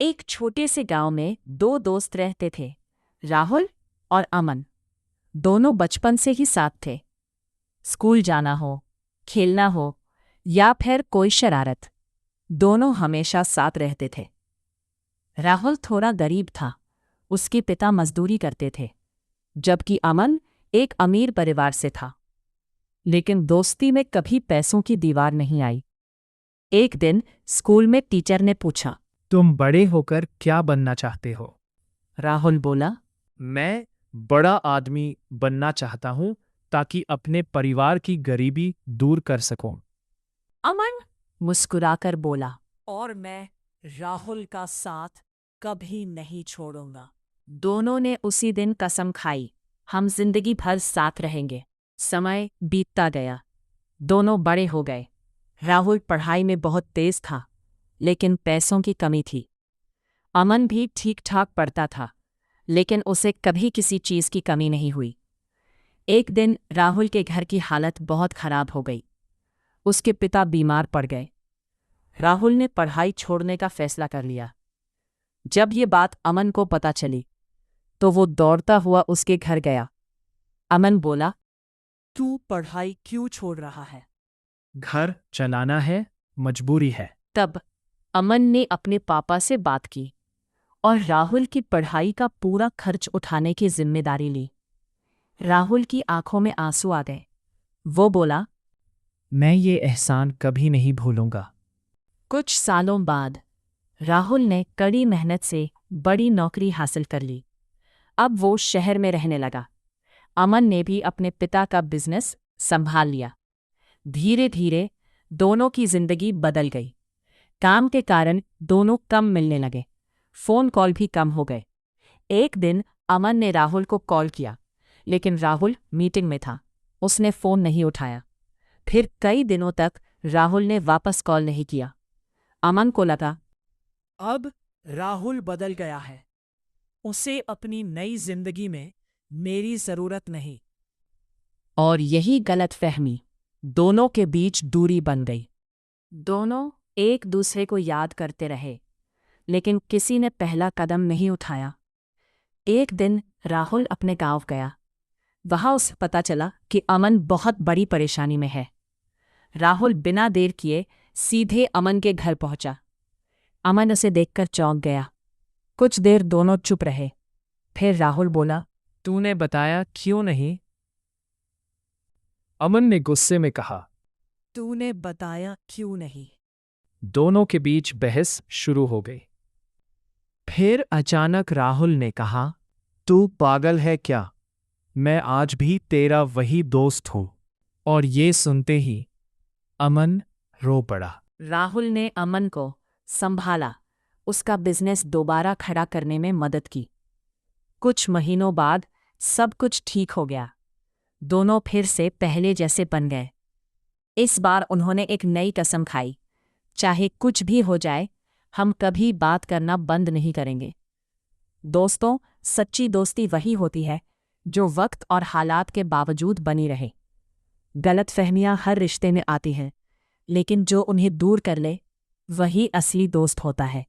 एक छोटे से गांव में दो दोस्त रहते थे, राहुल और अमन। दोनों बचपन से ही साथ थे। स्कूल जाना हो, खेलना हो या फिर कोई शरारत, दोनों हमेशा साथ रहते थे। राहुल थोड़ा गरीब था, उसके पिता मजदूरी करते थे, जबकि अमन एक अमीर परिवार से था। लेकिन दोस्ती में कभी पैसों की दीवार नहीं आई। एक दिन स्कूल में टीचर ने पूछा, तुम बड़े होकर क्या बनना चाहते हो? राहुल बोला, मैं बड़ा आदमी बनना चाहता हूँ ताकि अपने परिवार की गरीबी दूर कर सकूं। अमन मुस्कुराकर बोला, और मैं राहुल का साथ कभी नहीं छोड़ूंगा। दोनों ने उसी दिन कसम खाई, हम जिंदगी भर साथ रहेंगे। समय बीतता गया, दोनों बड़े हो गए। राहुल पढ़ाई में बहुत तेज था, लेकिन पैसों की कमी थी। अमन भी ठीक ठाक पढ़ता था, लेकिन उसे कभी किसी चीज की कमी नहीं हुई। एक दिन राहुल के घर की हालत बहुत खराब हो गई। उसके पिता बीमार पड़ गए। राहुल ने पढ़ाई छोड़ने का फैसला कर लिया। जब ये बात अमन को पता चली, तो वो दौड़ता हुआ उसके घर गया। अमन बोला, तू पढ़ाई क्यों छोड़ रहा है? घर चलाना है, मजबूरी है। तब अमन ने अपने पापा से बात की और राहुल की पढ़ाई का पूरा खर्च उठाने की जिम्मेदारी ली। राहुल की आंखों में आंसू आ गए। वो बोला, मैं ये एहसान कभी नहीं भूलूंगा। कुछ सालों बाद राहुल ने कड़ी मेहनत से बड़ी नौकरी हासिल कर ली। अब वो शहर में रहने लगा। अमन ने भी अपने पिता का बिजनेस संभाल लिया। धीरे धीरे दोनों की जिंदगी बदल गई। काम के कारण दोनों कम मिलने लगे, फोन कॉल भी कम हो गए। एक दिन अमन ने राहुल को कॉल किया, लेकिन राहुल मीटिंग में था। उसने फोन नहीं उठाया। फिर कई दिनों तक राहुल ने वापस कॉल नहीं किया। अमन को लगा, अब राहुल बदल गया है, उसे अपनी नई जिंदगी में मेरी जरूरत नहीं। और यही गलतफहमी दोनों के बीच दूरी बन गई। दोनों एक दूसरे को याद करते रहे, लेकिन किसी ने पहला कदम नहीं उठाया। एक दिन राहुल अपने गांव गया। वहां उसे पता चला कि अमन बहुत बड़ी परेशानी में है। राहुल बिना देर किए सीधे अमन के घर पहुंचा। अमन उसे देखकर चौंक गया। कुछ देर दोनों चुप रहे। फिर राहुल बोला, तूने बताया क्यों नहीं? अमन ने गुस्से में कहा। तूने बताया क्यों नहीं? दोनों के बीच बहस शुरू हो गई। फिर अचानक राहुल ने कहा, तू पागल है क्या? मैं आज भी तेरा वही दोस्त हूं। और ये सुनते ही अमन रो पड़ा। राहुल ने अमन को संभाला, उसका बिजनेस दोबारा खड़ा करने में मदद की। कुछ महीनों बाद सब कुछ ठीक हो गया। दोनों फिर से पहले जैसे बन गए। इस बार उन्होंने एक नई कसम खाई, चाहे कुछ भी हो जाए, हम कभी बात करना बंद नहीं करेंगे। दोस्तों, सच्ची दोस्ती वही होती है जो वक्त और हालात के बावजूद बनी रहे। गलतफहमियां हर रिश्ते में आती हैं, लेकिन जो उन्हें दूर कर ले, वही असली दोस्त होता है।